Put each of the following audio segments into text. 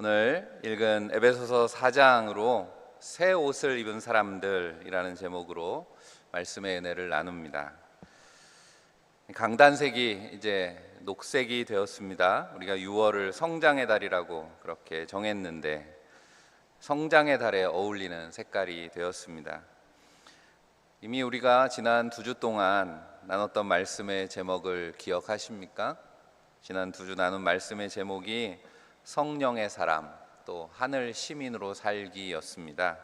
오늘 읽은 에베소서 4장으로 새 옷을 입은 사람들이라는 제목으로 말씀의 은혜를 나눕니다. 강단색이 이제 녹색이 되었습니다. 우리가 6월을 성장의 달이라고 그렇게 정했는데 성장의 달에 어울리는 색깔이 되었습니다. 이미 우리가 지난 2주 동안 나눴던 말씀의 제목을 기억하십니까? 지난 2주 나눈 말씀의 제목이 성령의 사람, 또 하늘 시민으로 살기였습니다.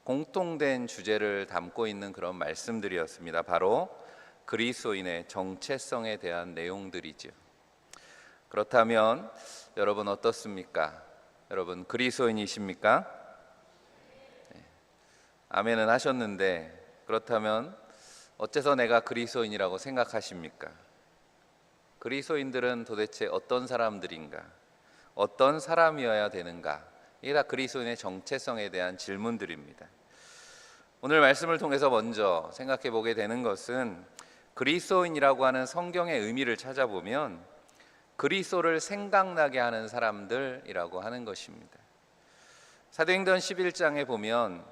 공통된 주제를 담고 있는 그런 말씀들이었습니다. 바로 그리스도인의 정체성에 대한 내용들이죠. 그렇다면 여러분 어떻습니까? 여러분 그리스도인이십니까? 네. 아멘은 하셨는데, 그렇다면 어째서 내가 그리스도인이라고 생각하십니까? 그리스도인들은 도대체 어떤 사람들인가? 어떤 사람이어야 되는가? 이게 다 그리스도인의 정체성에 대한 질문들입니다. 오늘 말씀을 통해서 먼저 생각해 보게 되는 것은 그리스도인이라고 하는 성경의 의미를 찾아보면 그리스도를 생각나게 하는 사람들이라고 하는 것입니다. 사도행전 11장에 보면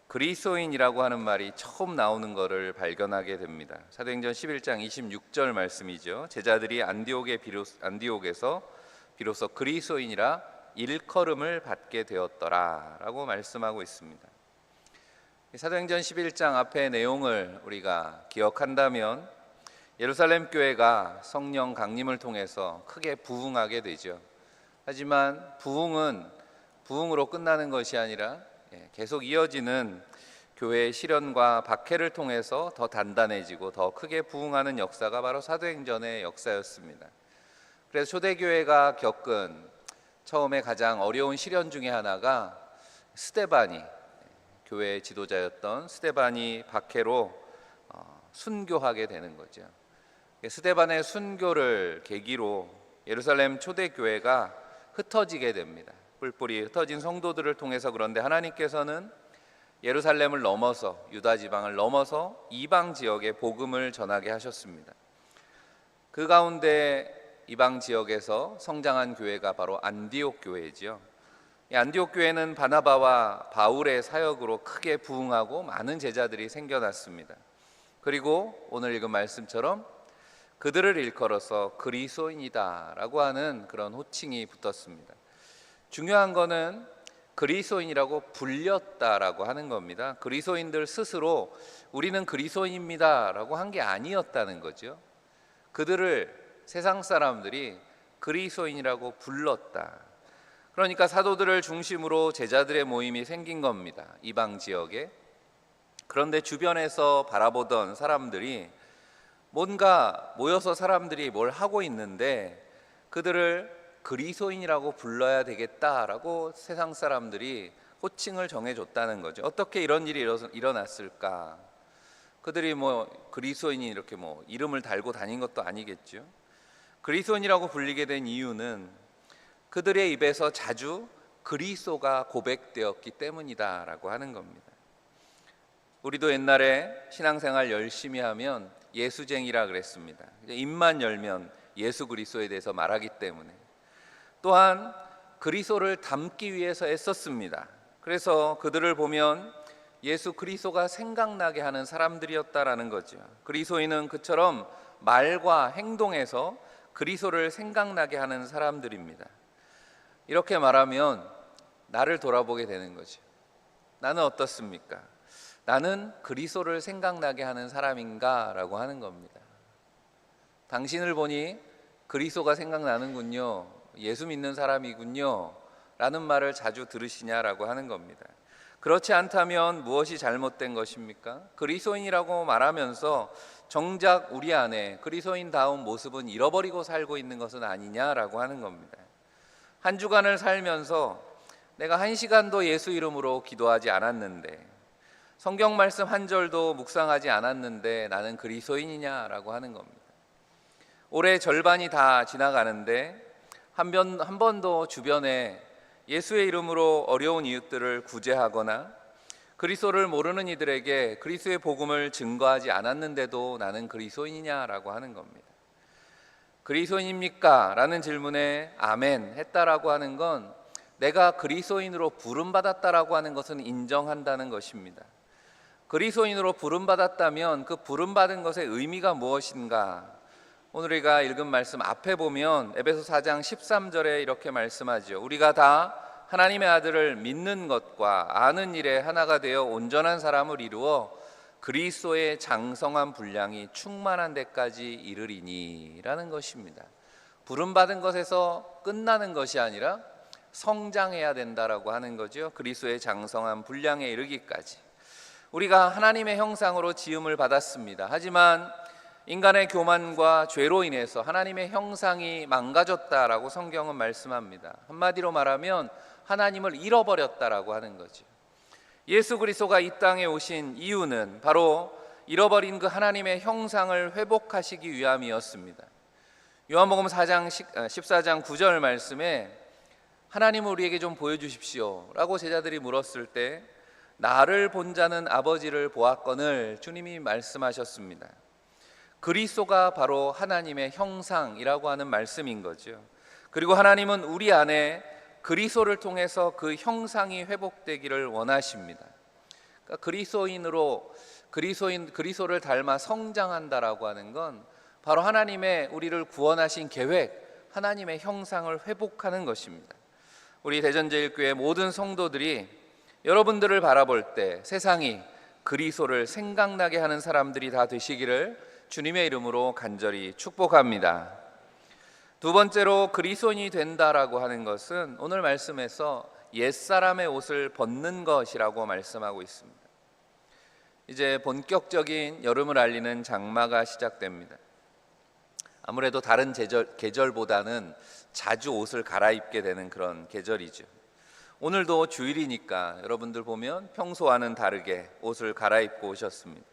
그리스도인이라고 하는 말이 처음 나오는 것을 발견하게 됩니다. 사도행전 11장 26절 말씀이죠. 제자들이 안디옥에서 비로소 그리스도인이라 일컬음을 받게 되었더라 라고 말씀하고 있습니다. 사도행전 11장 앞의 내용을 우리가 기억한다면 예루살렘 교회가 성령 강림을 통해서 크게 부흥하게 되죠. 하지만 부흥은 부흥으로 끝나는 것이 아니라 계속 이어지는 교회의 시련과 박해를 통해서 더 단단해지고 더 크게 부흥하는 역사가 바로 사도행전의 역사였습니다. 그래서 초대교회가 겪은 처음에 가장 어려운 시련 중에 하나가 스데반이, 교회의 지도자였던 스데반이 박해로 순교하게 되는 거죠. 스데반의 순교를 계기로 예루살렘 초대교회가 흩어지게 됩니다. 뿔뿔이 흩어진 성도들을 통해서. 그런데 하나님께서는 예루살렘을 넘어서 유다 지방을 넘어서 이방 지역에 복음을 전하게 하셨습니다. 그 가운데 이방 지역에서 성장한 교회가 바로 안디옥 교회지요. 이 안디옥 교회는 바나바와 바울의 사역으로 크게 부흥하고 많은 제자들이 생겨났습니다. 그리고 오늘 읽은 말씀처럼 그들을 일컬어서 그리스도인이다라고 하는 그런 호칭이 붙었습니다. 중요한 거는 그리스도인이라고 불렸다라고 하는 겁니다. 그리스도인들 스스로 우리는 그리스도인입니다라고 한 게 아니었다는 거죠. 그들을 세상 사람들이 그리스도인이라고 불렀다. 그러니까 사도들을 중심으로 제자들의 모임이 생긴 겁니다. 이방 지역에. 그런데 주변에서 바라보던 사람들이 뭔가 모여서 사람들이 뭘 하고 있는데 그들을 그리스도인이라고 불러야 되겠다라고 세상 사람들이 호칭을 정해줬다는 거죠. 어떻게 이런 일이 일어났을까? 그들이 그리스도인이 이렇게 이름을 달고 다닌 것도 아니겠죠. 그리스도인이라고 불리게 된 이유는 그들의 입에서 자주 그리스도가 고백되었기 때문이다라고 하는 겁니다. 우리도 옛날에 신앙생활 열심히 하면 예수쟁이라 그랬습니다. 입만 열면 예수 그리스도에 대해서 말하기 때문에. 또한 그리스도를 닮기 위해서 애썼습니다. 그래서 그들을 보면 예수 그리스도가 생각나게 하는 사람들이었다라는 거죠. 그리스도인은 그처럼 말과 행동에서 그리스도를 생각나게 하는 사람들입니다. 이렇게 말하면 나를 돌아보게 되는 거죠. 나는 어떻습니까? 나는 그리스도를 생각나게 하는 사람인가? 라고 하는 겁니다. 당신을 보니 그리스도가 생각나는군요. 예수 믿는 사람이군요. 라는 말을 자주 들으시냐라고 하는 겁니다. 그렇지 않다면 무엇이 잘못된 것입니까? 그리스도인이라고 말하면서 정작 우리 안에 그리스도인다운 모습은 잃어버리고 살고 있는 것은 아니냐라고 하는 겁니다. 한 주간을 살면서 내가 1시간도 예수 이름으로 기도하지 않았는데, 성경 말씀 한 절도 묵상하지 않았는데 나는 그리스도인이냐라고 하는 겁니다. 올해 절반이 다 지나가는데 한 번도 주변에 예수의 이름으로 어려운 이웃들을 구제하거나 그리스도를 모르는 이들에게 그리스도의 복음을 증거하지 않았는데도 나는 그리스도인이냐라고 하는 겁니다. 그리스도인입니까? 라는 질문에 아멘 했다라고 하는 건 내가 그리스도인으로 부름받았다라고 하는 것은 인정한다는 것입니다. 그리스도인으로 부름받았다면 그 부름받은 것의 의미가 무엇인가? 오늘 우리가 읽은 말씀 앞에 보면 에베소 4장 13절에 이렇게 말씀하죠. 우리가 다 하나님의 아들을 믿는 것과 아는 일에 하나가 되어 온전한 사람을 이루어 그리스도의 장성한 분량이 충만한 데까지 이르리니 라는 것입니다. 부름받은 것에서 끝나는 것이 아니라 성장해야 된다라고 하는 거죠. 그리스도의 장성한 분량에 이르기까지. 우리가 하나님의 형상으로 지음을 받았습니다. 하지만 인간의 교만과 죄로 인해서 하나님의 형상이 망가졌다라고 성경은 말씀합니다. 한마디로 말하면 하나님을 잃어버렸다라고 하는 거죠. 예수 그리스도가 이 땅에 오신 이유는 바로 잃어버린 그 하나님의 형상을 회복하시기 위함이었습니다. 요한복음 14장 9절 말씀에 하나님을 우리에게 좀 보여주십시오 라고 제자들이 물었을 때 나를 본 자는 아버지를 보았거늘 주님이 말씀하셨습니다. 그리스도가 바로 하나님의 형상이라고 하는 말씀인 거죠. 그리고 하나님은 우리 안에 그리스도를 통해서 그 형상이 회복되기를 원하십니다. 그러니까 그리스도를 닮아 성장한다라고 하는 건 바로 하나님의 우리를 구원하신 계획, 하나님의 형상을 회복하는 것입니다. 우리 대전제일교회 모든 성도들이 여러분들을 바라볼 때 세상이 그리스도를 생각나게 하는 사람들이 다 되시기를 주님의 이름으로 간절히 축복합니다. 두 번째로 그리스도인이 된다라고 하는 것은 오늘 말씀에서 옛사람의 옷을 벗는 것이라고 말씀하고 있습니다. 이제 본격적인 여름을 알리는 장마가 시작됩니다. 아무래도 다른 계절보다는 자주 옷을 갈아입게 되는 그런 계절이죠. 오늘도 주일이니까 여러분들 보면 평소와는 다르게 옷을 갈아입고 오셨습니다.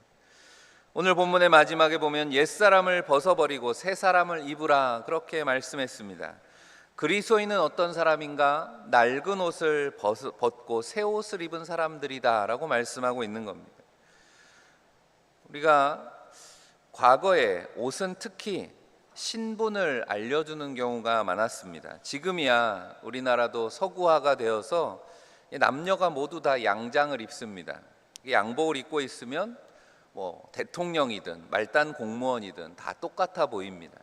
오늘 본문의 마지막에 보면 옛사람을 벗어버리고 새 사람을 입으라 그렇게 말씀했습니다. 그리스도인은 어떤 사람인가? 낡은 옷을 벗고 새 옷을 입은 사람들이다 라고 말씀하고 있는 겁니다. 우리가 과거에 옷은 특히 신분을 알려주는 경우가 많았습니다. 지금이야 우리나라도 서구화가 되어서 남녀가 모두 다 양장을 입습니다. 양복을 입고 있으면 대통령이든 말단 공무원이든 다 똑같아 보입니다.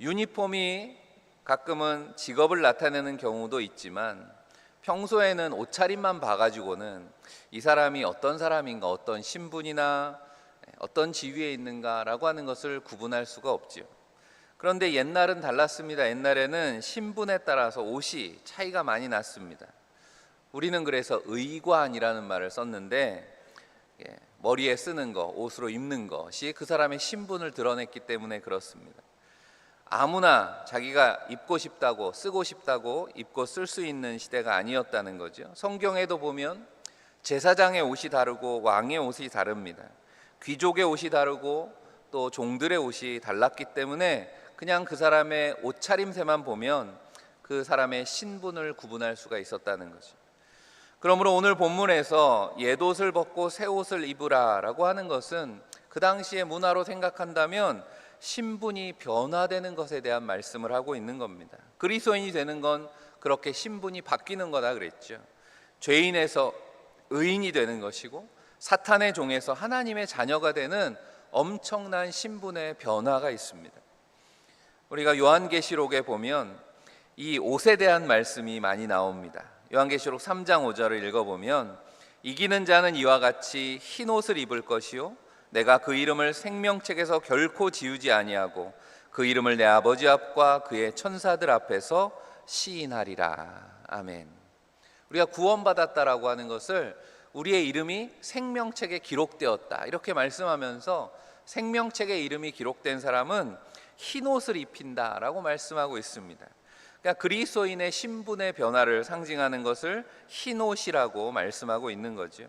유니폼이 가끔은 직업을 나타내는 경우도 있지만 평소에는 옷차림만 봐가지고는 이 사람이 어떤 사람인가, 어떤 신분이나 어떤 지위에 있는가라고 하는 것을 구분할 수가 없지요. 그런데 옛날은 달랐습니다. 옛날에는 신분에 따라서 옷이 차이가 많이 났습니다. 우리는 그래서 의관이라는 말을 썼는데 머리에 쓰는 거, 옷으로 입는 것이 그 사람의 신분을 드러냈기 때문에 그렇습니다. 아무나 자기가 입고 싶다고 쓰고 싶다고 입고 쓸 수 있는 시대가 아니었다는 거죠. 성경에도 보면 제사장의 옷이 다르고 왕의 옷이 다릅니다. 귀족의 옷이 다르고 또 종들의 옷이 달랐기 때문에 그냥 그 사람의 옷차림새만 보면 그 사람의 신분을 구분할 수가 있었다는 거죠. 그러므로 오늘 본문에서 옛옷을 벗고 새 옷을 입으라 라고 하는 것은 그 당시의 문화로 생각한다면 신분이 변화되는 것에 대한 말씀을 하고 있는 겁니다. 그리스도인이 되는 건 그렇게 신분이 바뀌는 거다 그랬죠. 죄인에서 의인이 되는 것이고 사탄의 종에서 하나님의 자녀가 되는 엄청난 신분의 변화가 있습니다. 우리가 요한계시록에 보면 이 옷에 대한 말씀이 많이 나옵니다. 요한계시록 3장 5절을 읽어보면 이기는 자는 이와 같이 흰 옷을 입을 것이요 내가 그 이름을 생명책에서 결코 지우지 아니하고 그 이름을 내 아버지 앞과 그의 천사들 앞에서 시인하리라. 아멘. 우리가 구원받았다라고 하는 것을 우리의 이름이 생명책에 기록되었다 이렇게 말씀하면서 생명책에 이름이 기록된 사람은 흰 옷을 입힌다라고 말씀하고 있습니다. 그러니까 그리스도인의 신분의 변화를 상징하는 것을 흰 옷이라고 말씀하고 있는 거죠.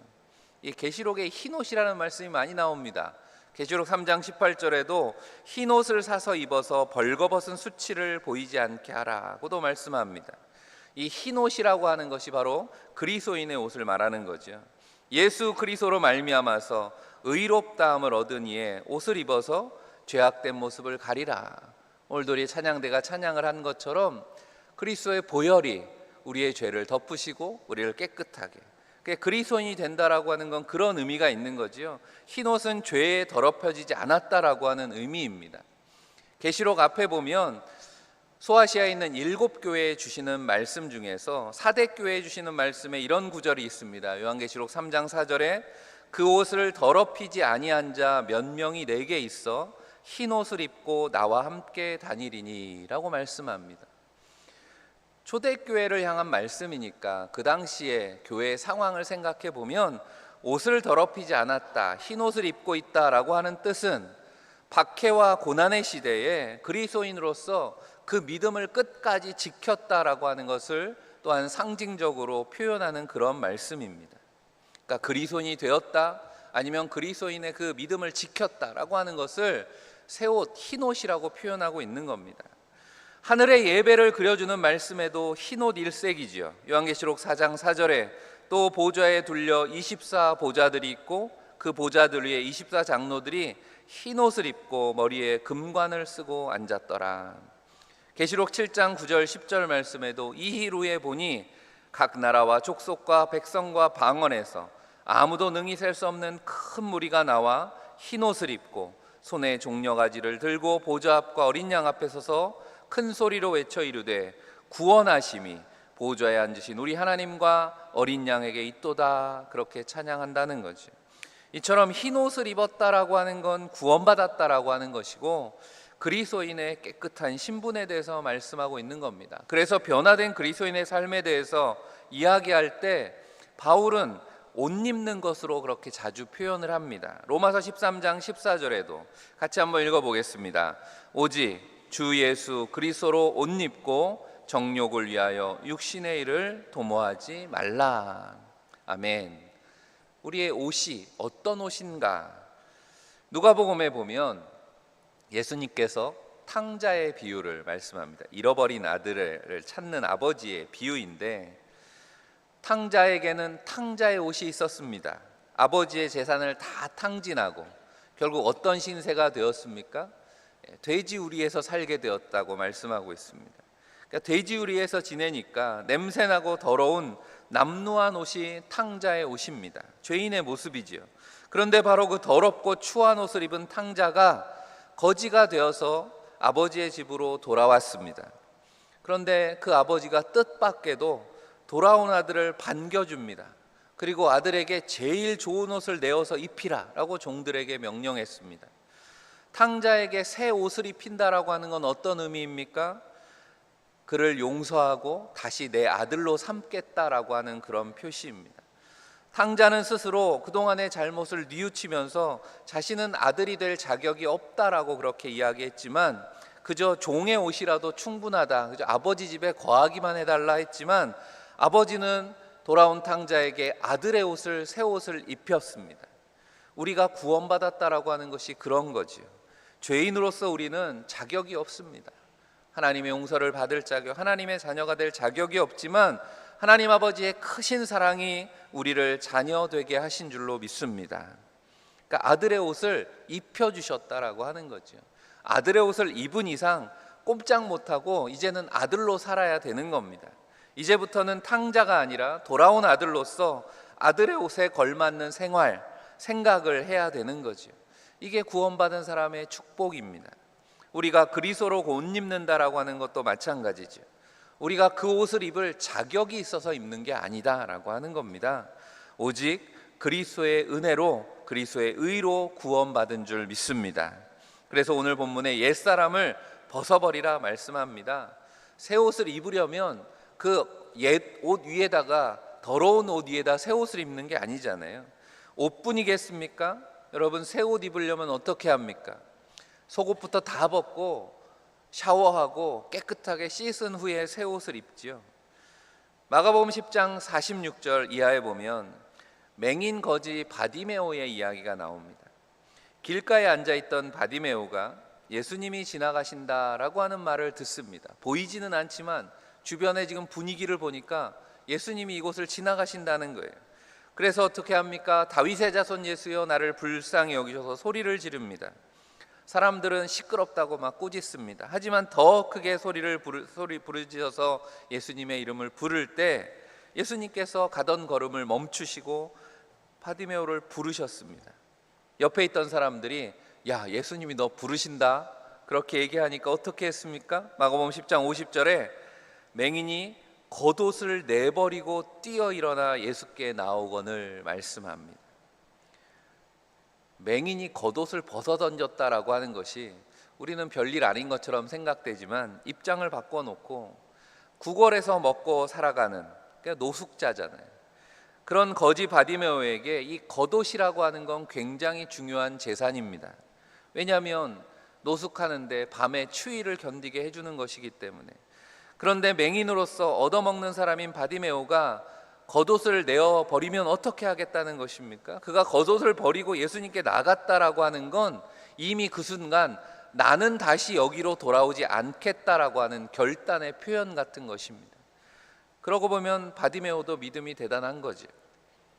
이 계시록에 흰 옷이라는 말씀이 많이 나옵니다. 계시록 3장 18절에도 흰 옷을 사서 입어서 벌거벗은 수치를 보이지 않게 하라고도 말씀합니다. 이 흰 옷이라고 하는 것이 바로 그리스도인의 옷을 말하는 거죠. 예수 그리스도로 말미암아서 의롭다함을 얻은 이에 옷을 입어서 죄악된 모습을 가리라. 오늘도 우리 찬양대가 찬양을 한 것처럼 그리스도의 보혈이 우리의 죄를 덮으시고 우리를 깨끗하게, 그리스도인이 된다라고 하는 건 그런 의미가 있는 거지요. 흰옷은 죄에 더럽혀지지 않았다라고 하는 의미입니다. 계시록 앞에 보면 소아시아에 있는 7교회에 주시는 말씀 중에서 사대교회에 주시는 말씀에 이런 구절이 있습니다. 요한계시록 3장 4절에 그 옷을 더럽히지 아니한 자 몇 명이 내게 있어 흰 옷을 입고 나와 함께 다니리니 라고 말씀합니다. 초대교회를 향한 말씀이니까 그 당시에 교회의 상황을 생각해 보면 옷을 더럽히지 않았다, 흰 옷을 입고 있다라고 하는 뜻은 박해와 고난의 시대에 그리스도인으로서 그 믿음을 끝까지 지켰다라고 하는 것을 또한 상징적으로 표현하는 그런 말씀입니다. 그러니까 그리스도인이 되었다, 아니면 그리스도인의 그 믿음을 지켰다라고 하는 것을 새옷, 흰옷이라고 표현하고 있는 겁니다. 하늘의 예배를 그려주는 말씀에도 흰옷 일색이지요. 요한계시록 4장 4절에 또 보좌에 둘려 24보좌들이 있고 그 보좌들 위에 24장로들이 흰옷을 입고 머리에 금관을 쓰고 앉았더라. 계시록 7장 9절 10절 말씀에도 이힐 후에 보니 각 나라와 족속과 백성과 방언에서 아무도 능히 셀 수 없는 큰 무리가 나와 흰옷을 입고 손에 종려가지를 들고 보좌 앞과 어린 양 앞에 서서 큰 소리로 외쳐 이르되 구원하심이 보좌에 앉으신 우리 하나님과 어린 양에게 있도다, 그렇게 찬양한다는 거죠. 이처럼 흰옷을 입었다라고 하는 건 구원받았다라고 하는 것이고 그리스도인의 깨끗한 신분에 대해서 말씀하고 있는 겁니다. 그래서 변화된 그리스도인의 삶에 대해서 이야기할 때 바울은 옷 입는 것으로 그렇게 자주 표현을 합니다. 로마서 13장 14절에도 같이 한번 읽어보겠습니다. 오직 주 예수 그리스도로 옷 입고 정욕을 위하여 육신의 일을 도모하지 말라. 아멘. 우리의 옷이 어떤 옷인가? 누가복음에 보면 예수님께서 탕자의 비유를 말씀합니다. 잃어버린 아들을 찾는 아버지의 비유인데, 탕자에게는 탕자의 옷이 있었습니다. 아버지의 재산을 다 탕진하고 결국 어떤 신세가 되었습니까? 돼지우리에서 살게 되었다고 말씀하고 있습니다. 그러니까 돼지우리에서 지내니까 냄새나고 더러운 남루한 옷이 탕자의 옷입니다. 죄인의 모습이지요. 그런데 바로 그 더럽고 추한 옷을 입은 탕자가 거지가 되어서 아버지의 집으로 돌아왔습니다. 그런데 그 아버지가 뜻밖에도 돌아온 아들을 반겨줍니다. 그리고 아들에게 제일 좋은 옷을 내어서 입히라 라고 종들에게 명령했습니다. 탕자에게 새 옷을 입힌다라고 하는 건 어떤 의미입니까? 그를 용서하고 다시 내 아들로 삼겠다라고 하는 그런 표시입니다. 탕자는 스스로 그동안의 잘못을 뉘우치면서 자신은 아들이 될 자격이 없다라고 그렇게 이야기했지만 그저 종의 옷이라도 충분하다, 그저 아버지 집에 거하기만 해달라 했지만 아버지는 돌아온 탕자에게 아들의 옷을, 새 옷을 입혔습니다. 우리가 구원받았다라고 하는 것이 그런 거지요. 죄인으로서 우리는 자격이 없습니다. 하나님의 용서를 받을 자격, 하나님의 자녀가 될 자격이 없지만 하나님 아버지의 크신 사랑이 우리를 자녀 되게 하신 줄로 믿습니다. 그러니까 아들의 옷을 입혀주셨다라고 하는 거죠. 아들의 옷을 입은 이상 꼼짝 못하고 이제는 아들로 살아야 되는 겁니다. 이제부터는 탕자가 아니라 돌아온 아들로서 아들의 옷에 걸맞는 생활, 생각을 해야 되는 거죠. 이게 구원받은 사람의 축복입니다. 우리가 그리스도로 옷 입는다라고 하는 것도 마찬가지죠. 우리가 그 옷을 입을 자격이 있어서 입는 게 아니다라고 하는 겁니다. 오직 그리스도의 은혜로, 그리스도의 의로 구원받은 줄 믿습니다. 그래서 오늘 본문에 옛사람을 벗어버리라 말씀합니다. 새 옷을 입으려면 그 옛 옷 위에다가, 더러운 옷 위에다 새 옷을 입는 게 아니잖아요. 옷뿐이겠습니까? 여러분, 새 옷 입으려면 어떻게 합니까? 속옷부터 다 벗고 샤워하고 깨끗하게 씻은 후에 새 옷을 입지요. 마가복음 10장 46절 이하에 보면 맹인 거지 바디메오의 이야기가 나옵니다. 길가에 앉아있던 바디메오가 예수님이 지나가신다라고 하는 말을 듣습니다. 보이지는 않지만 주변에 지금 분위기를 보니까 예수님이 이곳을 지나가신다는 거예요. 그래서 어떻게 합니까? 다윗의 자손 예수여 나를 불쌍히 여기셔서 소리를 지릅니다. 사람들은 시끄럽다고 막 꾸짖습니다. 하지만 더 크게 소리 부르짖어서 예수님의 이름을 부를 때 예수님께서 가던 걸음을 멈추시고 바디메오를 부르셨습니다. 옆에 있던 사람들이 야, 예수님이 너 부르신다 그렇게 얘기하니까 어떻게 했습니까? 마가복음 10장 50절에 맹인이 겉옷을 내버리고 뛰어 일어나 예수께 나오거늘 말씀합니다. 맹인이 겉옷을 벗어 던졌다라고 하는 것이 우리는 별일 아닌 것처럼 생각되지만 입장을 바꿔놓고 구걸에서 먹고 살아가는, 그러니까 노숙자잖아요. 그런 거지 바디메오에게 이 겉옷이라고 하는 건 굉장히 중요한 재산입니다. 왜냐하면 노숙하는데 밤에 추위를 견디게 해주는 것이기 때문에. 그런데 맹인으로서 얻어먹는 사람인 바디메오가 겉옷을 내어 버리면 어떻게 하겠다는 것입니까? 그가 겉옷을 버리고 예수님께 나갔다라고 하는 건 이미 그 순간 나는 다시 여기로 돌아오지 않겠다라고 하는 결단의 표현 같은 것입니다. 그러고 보면 바디메오도 믿음이 대단한 거죠.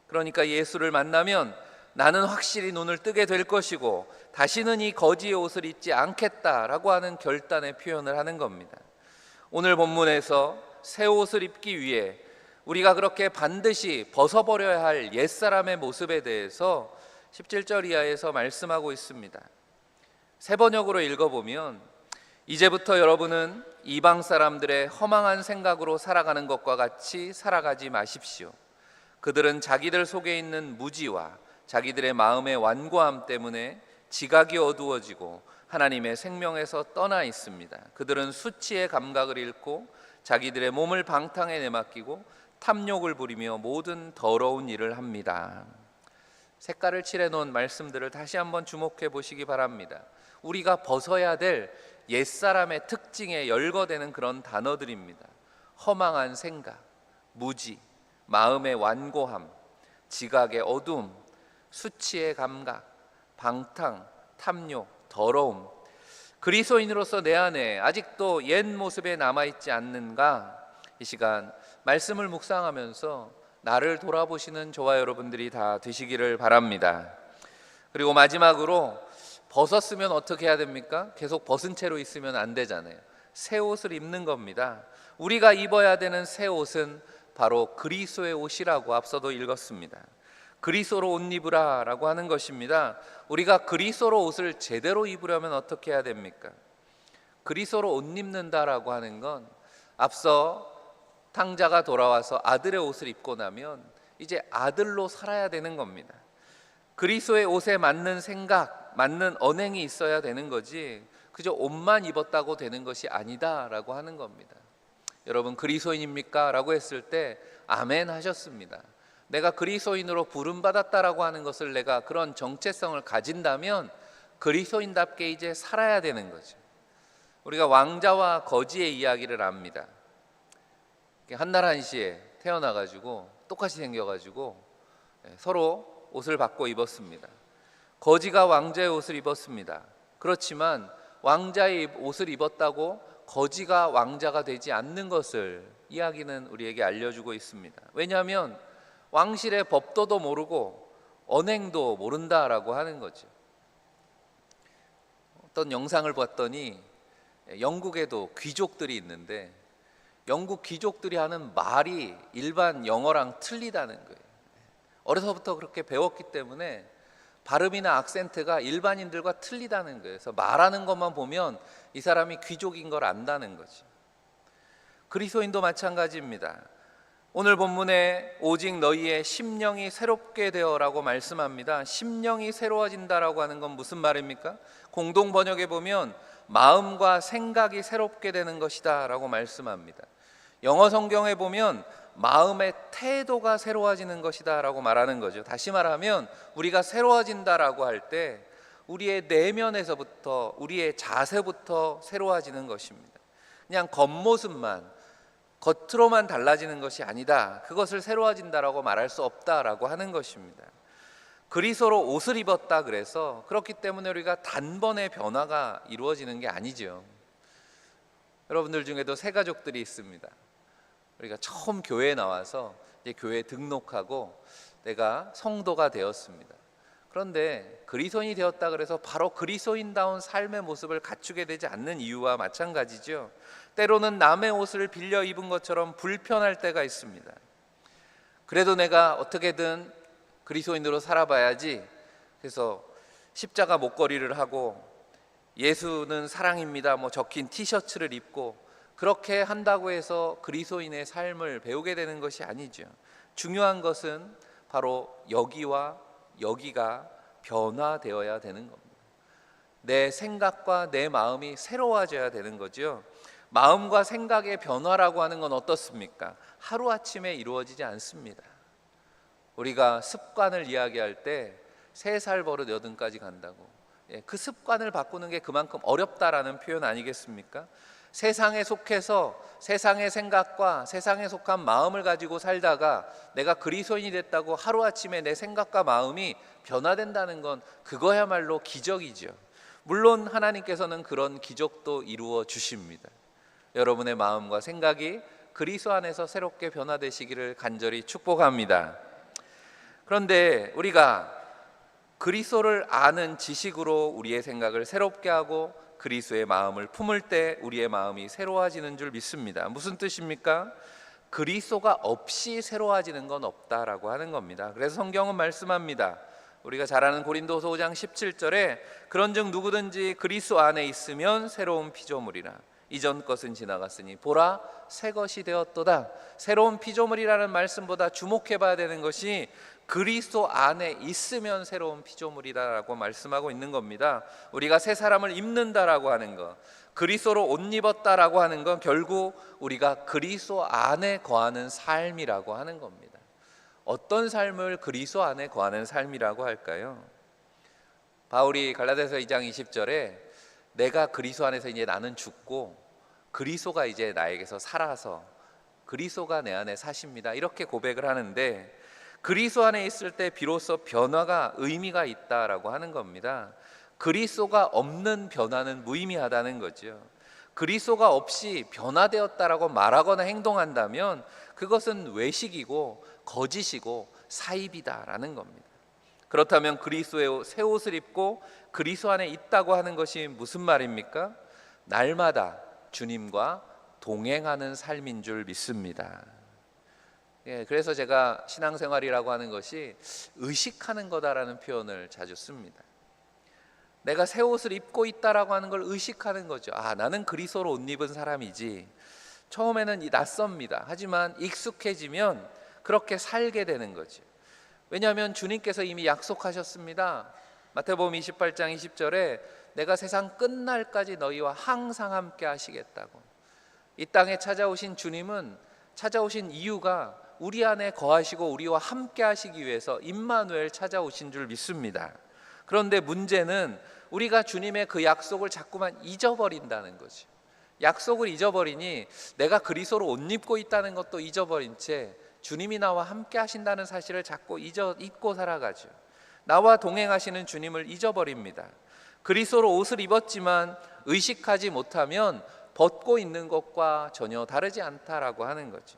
그러니까 예수를 만나면 나는 확실히 눈을 뜨게 될 것이고 다시는 이 거지의 옷을 입지 않겠다라고 하는 결단의 표현을 하는 겁니다. 오늘 본문에서 새 옷을 입기 위해 우리가 그렇게 반드시 벗어버려야 할 옛사람의 모습에 대해서 17절 이하에서 말씀하고 있습니다. 새 번역으로 읽어보면 이제부터 여러분은 이방 사람들의 허망한 생각으로 살아가는 것과 같이 살아가지 마십시오. 그들은 자기들 속에 있는 무지와 자기들의 마음의 완고함 때문에 지각이 어두워지고 하나님의 생명에서 떠나 있습니다. 그들은 수치의 감각을 잃고 자기들의 몸을 방탕에 내맡기고 탐욕을 부리며 모든 더러운 일을 합니다. 색깔을 칠해놓은 말씀들을 다시 한번 주목해 보시기 바랍니다. 우리가 벗어야 될 옛사람의 특징에 열거되는 그런 단어들입니다. 허망한 생각, 무지, 마음의 완고함, 지각의 어두움, 수치의 감각, 방탕, 탐욕, 더러움. 그리스도인으로서 내 안에 아직도 옛 모습에 남아있지 않는가? 이 시간 말씀을 묵상하면서 나를 돌아보시는 저와 여러분들이 다 되시기를 바랍니다. 그리고 마지막으로 벗었으면 어떻게 해야 됩니까? 계속 벗은 채로 있으면 안 되잖아요. 새 옷을 입는 겁니다. 우리가 입어야 되는 새 옷은 바로 그리스도의 옷이라고 앞서도 읽었습니다. 그리스도로 옷 입으라 라고 하는 것입니다. 우리가 그리스도로 옷을 제대로 입으려면 어떻게 해야 됩니까? 그리스도로 옷 입는다라고 하는 건 앞서 탕자가 돌아와서 아들의 옷을 입고 나면 이제 아들로 살아야 되는 겁니다. 그리스도의 옷에 맞는 생각, 맞는 언행이 있어야 되는 거지 그저 옷만 입었다고 되는 것이 아니다라고 하는 겁니다. 여러분 그리스도인입니까? 라고 했을 때 아멘 하셨습니다. 내가 그리스도인으로 부름받았다라고 하는 것을 내가 그런 정체성을 가진다면 그리스도인답게 이제 살아야 되는 거죠. 우리가 왕자와 거지의 이야기를 압니다. 한날 한시에 태어나가지고 똑같이 생겨가지고 서로 옷을 바꿔 입었습니다. 거지가 왕자의 옷을 입었습니다. 그렇지만 왕자의 옷을 입었다고 거지가 왕자가 되지 않는 것을 이야기는 우리에게 알려주고 있습니다. 왜냐하면 왕실의 법도도 모르고 언행도 모른다라고 하는 거죠. 어떤 영상을 봤더니 영국에도 귀족들이 있는데 영국 귀족들이 하는 말이 일반 영어랑 틀리다는 거예요. 어려서부터 그렇게 배웠기 때문에 발음이나 악센트가 일반인들과 틀리다는 거예요. 그래서 말하는 것만 보면 이 사람이 귀족인 걸 안다는 거죠. 그리스도인도 마찬가지입니다. 오늘 본문에 오직 너희의 심령이 새롭게 되어라고 말씀합니다. 심령이 새로워진다라고 하는 건 무슨 말입니까? 공동 번역에 보면 마음과 생각이 새롭게 되는 것이다 라고 말씀합니다. 영어 성경에 보면 마음의 태도가 새로워지는 것이다 라고 말하는 거죠. 다시 말하면 우리가 새로워진다라고 할 때 우리의 내면에서부터 우리의 자세부터 새로워지는 것입니다. 그냥 겉모습만 겉으로만 달라지는 것이 아니다. 그것을 새로워진다라고 말할 수 없다라고 하는 것입니다. 그리스도로 옷을 입었다 그래서 그렇기 때문에 우리가 단번에 변화가 이루어지는 게 아니죠. 여러분들 중에도 새 가족들이 있습니다. 우리가 처음 교회에 나와서 이제 교회에 등록하고 내가 성도가 되었습니다. 그런데 그리스도인이 되었다 그래서 바로 그리스도인다운 삶의 모습을 갖추게 되지 않는 이유와 마찬가지죠. 때로는 남의 옷을 빌려 입은 것처럼 불편할 때가 있습니다. 그래도 내가 어떻게든 그리스도인으로 살아봐야지, 그래서 십자가 목걸이를 하고 예수는 사랑입니다 적힌 티셔츠를 입고 그렇게 한다고 해서 그리스도인의 삶을 배우게 되는 것이 아니죠. 중요한 것은 바로 여기와 여기가 변화되어야 되는 겁니다. 내 생각과 내 마음이 새로워져야 되는 거죠. 마음과 생각의 변화라고 하는 건 어떻습니까? 하루아침에 이루어지지 않습니다. 우리가 습관을 이야기할 때 3살 버릇 8까지 간다고, 그 습관을 바꾸는 게 그만큼 어렵다라는 표현 아니겠습니까? 세상에 속해서 세상의 생각과 세상에 속한 마음을 가지고 살다가 내가 그리스도인이 됐다고 하루아침에 내 생각과 마음이 변화된다는 건 그거야말로 기적이죠. 물론 하나님께서는 그런 기적도 이루어 주십니다. 여러분의 마음과 생각이 그리스도 안에서 새롭게 변화되시기를 간절히 축복합니다. 그런데 우리가 그리스도를 아는 지식으로 우리의 생각을 새롭게 하고 그리스도의 마음을 품을 때 우리의 마음이 새로워지는 줄 믿습니다. 무슨 뜻입니까? 그리스도가 없이 새로워지는 건 없다라고 하는 겁니다. 그래서 성경은 말씀합니다. 우리가 잘 아는 고린도서 5장 17절에 그런즉 누구든지 그리스도 안에 있으면 새로운 피조물이라 이전 것은 지나갔으니 보라 새 것이 되었도다. 새로운 피조물이라는 말씀보다 주목해 봐야 되는 것이 그리스도 안에 있으면 새로운 피조물이라고 말씀하고 있는 겁니다. 우리가 새 사람을 입는다라고 하는 것, 그리스도로 옷 입었다라고 하는 건 결국 우리가 그리스도 안에 거하는 삶이라고 하는 겁니다. 어떤 삶을 그리스도 안에 거하는 삶이라고 할까요? 바울이 갈라디아서 2장 20절에 내가 그리스도 안에서 이제 나는 죽고 그리스도가 이제 나에게서 살아서 그리스도가 내 안에 사십니다, 이렇게 고백을 하는데, 그리스도 안에 있을 때 비로소 변화가 의미가 있다라고 하는 겁니다. 그리스도가 없는 변화는 무의미하다는 거죠. 그리스도가 없이 변화되었다라고 말하거나 행동한다면 그것은 외식이고 거짓이고 사입이다라는 겁니다. 그렇다면 그리스도의 새 옷을 입고 그리스도 안에 있다고 하는 것이 무슨 말입니까? 날마다 주님과 동행하는 삶인 줄 믿습니다. 그래서 제가 신앙생활이라고 하는 것이 의식하는 거다라는 표현을 자주 씁니다. 내가 새 옷을 입고 있다라고 하는 걸 의식하는 거죠. 나는 그리스도로 옷 입은 사람이지. 처음에는 낯섭니다. 하지만 익숙해지면 그렇게 살게 되는 거죠. 왜냐하면 주님께서 이미 약속하셨습니다. 마태복음 28장 20절에 내가 세상 끝날까지 너희와 항상 함께 하시겠다고. 이 땅에 찾아오신 주님은 찾아오신 이유가 우리 안에 거하시고 우리와 함께 하시기 위해서 임마누엘 찾아오신 줄 믿습니다. 그런데 문제는 우리가 주님의 그 약속을 자꾸만 잊어버린다는 거죠. 약속을 잊어버리니 내가 그리스도로 옷 입고 있다는 것도 잊어버린 채 주님이 나와 함께 하신다는 사실을 자꾸 잊고 살아가죠. 나와 동행하시는 주님을 잊어버립니다. 그리스도로 옷을 입었지만 의식하지 못하면 벗고 있는 것과 전혀 다르지 않다라고 하는 거죠.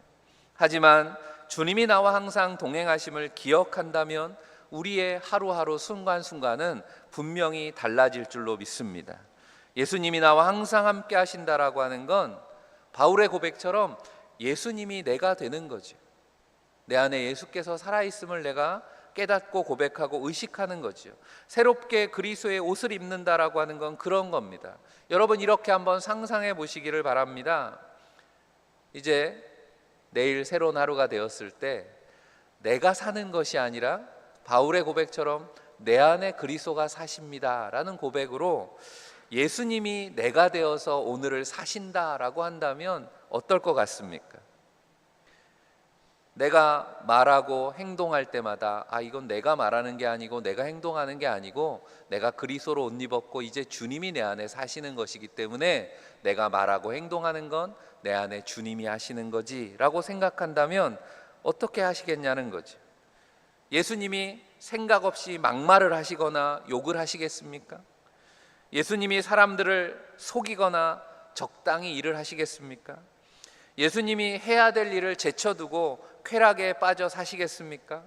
하지만 주님이 나와 항상 동행하심을 기억한다면 우리의 하루하루 순간순간은 분명히 달라질 줄로 믿습니다. 예수님이 나와 항상 함께 하신다라고 하는 건 바울의 고백처럼 예수님이 내가 되는 거죠. 내 안에 예수께서 살아있음을 내가 깨닫고 고백하고 의식하는 거죠. 새롭게 그리스도의 옷을 입는다라고 하는 건 그런 겁니다. 여러분 이렇게 한번 상상해 보시기를 바랍니다. 이제 내일 새로운 하루가 되었을 때 내가 사는 것이 아니라 바울의 고백처럼 내 안에 그리스도가 사십니다라는 고백으로 예수님이 내가 되어서 오늘을 사신다라고 한다면 어떨 것 같습니까? 내가 말하고 행동할 때마다 이건 내가 말하는 게 아니고 내가 행동하는 게 아니고 내가 그리스도로 옷 입었고 이제 주님이 내 안에 사시는 것이기 때문에 내가 말하고 행동하는 건 내 안에 주님이 하시는 거지라고 생각한다면 어떻게 하시겠냐는 거죠. 예수님이 생각 없이 막말을 하시거나 욕을 하시겠습니까? 예수님이 사람들을 속이거나 적당히 일을 하시겠습니까? 예수님이 해야 될 일을 제쳐두고 쾌락에 빠져 사시겠습니까?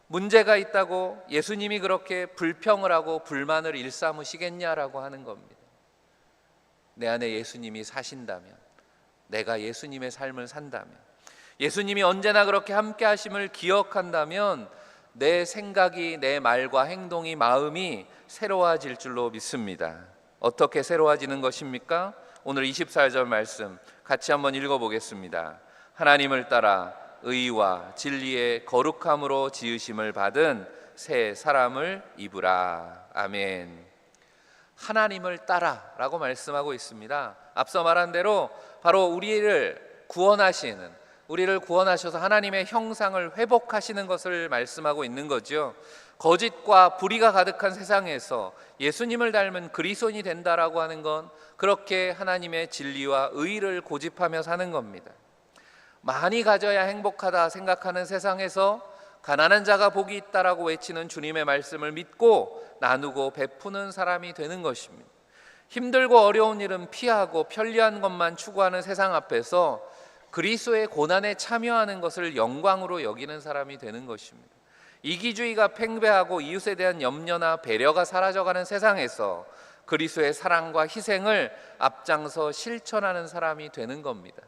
문제가 있다고 예수님이 그렇게 불평을 하고 불만을 일삼으시겠냐라고 하는 겁니다. 내 안에 예수님이 사신다면, 내가 예수님의 삶을 산다면, 예수님이 언제나 그렇게 함께 하심을 기억한다면 내 생각이, 내 말과 행동이, 마음이 새로워질 줄로 믿습니다. 어떻게 새로워지는 것입니까? 오늘 24절 말씀 같이 한번 읽어보겠습니다. 하나님을 따라 의와 진리의 거룩함으로 지으심을 받은 새 사람을 입으라. 아멘. 하나님을 따라라고 말씀하고 있습니다. 앞서 말한 대로 바로 우리를 구원하셔서 하나님의 형상을 회복하시는 것을 말씀하고 있는 거죠. 거짓과 불의가 가득한 세상에서 예수님을 닮은 그리스도인이 된다라고 하는 건 그렇게 하나님의 진리와 의를 고집하며 사는 겁니다. 많이 가져야 행복하다 생각하는 세상에서 가난한 자가 복이 있다라고 외치는 주님의 말씀을 믿고 나누고 베푸는 사람이 되는 것입니다. 힘들고 어려운 일은 피하고 편리한 것만 추구하는 세상 앞에서 그리스도의 고난에 참여하는 것을 영광으로 여기는 사람이 되는 것입니다. 이기주의가 팽배하고 이웃에 대한 염려나 배려가 사라져가는 세상에서 그리스도의 사랑과 희생을 앞장서 실천하는 사람이 되는 겁니다.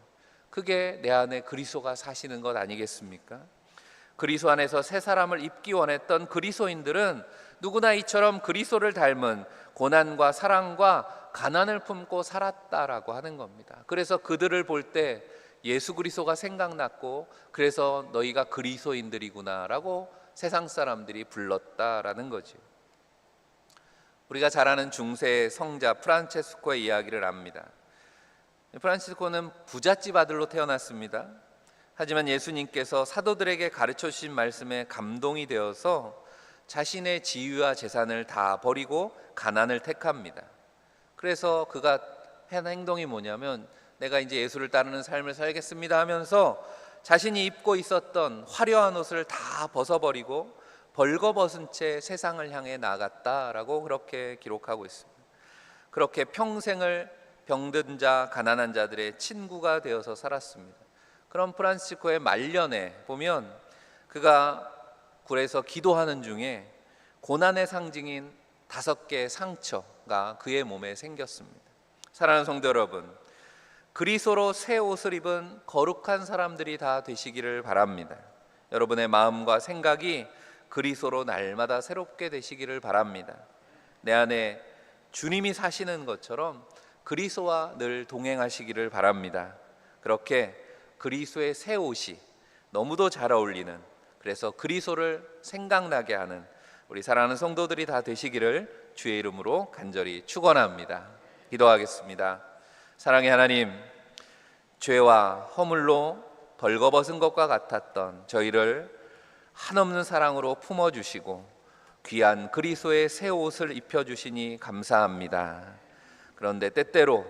그게 내 안에 그리스도가 사시는 것 아니겠습니까? 그리스도 안에서 새 사람을 입기 원했던 그리스도인들은 누구나 이처럼 그리스도를 닮은 고난과 사랑과 가난을 품고 살았다라고 하는 겁니다. 그래서 그들을 볼 때 예수 그리스도가 생각났고, 그래서 너희가 그리스도인들이구나라고 세상 사람들이 불렀다라는 거죠. 우리가 잘 아는 중세 성자 프란체스코의 이야기를 압니다. 프란체스코는 부잣집 아들로 태어났습니다. 하지만 예수님께서 사도들에게 가르쳐 주신 말씀에 감동이 되어서 자신의 지위와 재산을 다 버리고 가난을 택합니다. 그래서 그가 한 행동이 뭐냐면, 내가 이제 예수를 따르는 삶을 살겠습니다 하면서 자신이 입고 있었던 화려한 옷을 다 벗어버리고 벌거벗은 채 세상을 향해 나갔다라고 그렇게 기록하고 있습니다. 그렇게 평생을 병든 자, 가난한 자들의 친구가 되어서 살았습니다. 그런 프란시스코의 말년에 보면 그가 굴에서 기도하는 중에 고난의 상징인 5개의 상처가 그의 몸에 생겼습니다. 사랑하는 성도 여러분, 그리스도로 새 옷을 입은 거룩한 사람들이 다 되시기를 바랍니다. 여러분의 마음과 생각이 그리스도로 날마다 새롭게 되시기를 바랍니다. 내 안에 주님이 사시는 것처럼 그리스도와 늘 동행하시기를 바랍니다. 그렇게 그리스도의 새 옷이 너무도 잘 어울리는, 그래서 그리스도를 생각나게 하는 우리 사랑하는 성도들이 다 되시기를 주의 이름으로 간절히 축원합니다. 기도하겠습니다. 사랑의 하나님, 죄와 허물로 벌거벗은 것과 같았던 저희를 한없는 사랑으로 품어주시고 귀한 그리스도의 새 옷을 입혀주시니 감사합니다. 그런데 때때로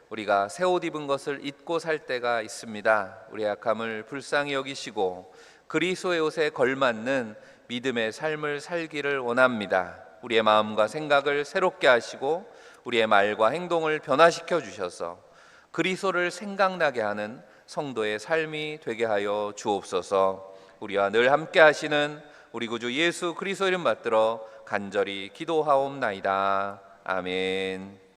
우리가 새 옷 입은 것을 잊고 살 때가 있습니다. 우리의 약함을 불쌍히 여기시고 그리스도의 옷에 걸맞는 믿음의 삶을 살기를 원합니다. 우리의 마음과 생각을 새롭게 하시고 우리의 말과 행동을 변화시켜 주셔서 그리스도를 생각나게 하는 성도의 삶이 되게 하여 주옵소서. 우리와 늘 함께 하시는 우리 구주 예수 그리스도 이름 받들어 간절히 기도하옵나이다. 아멘.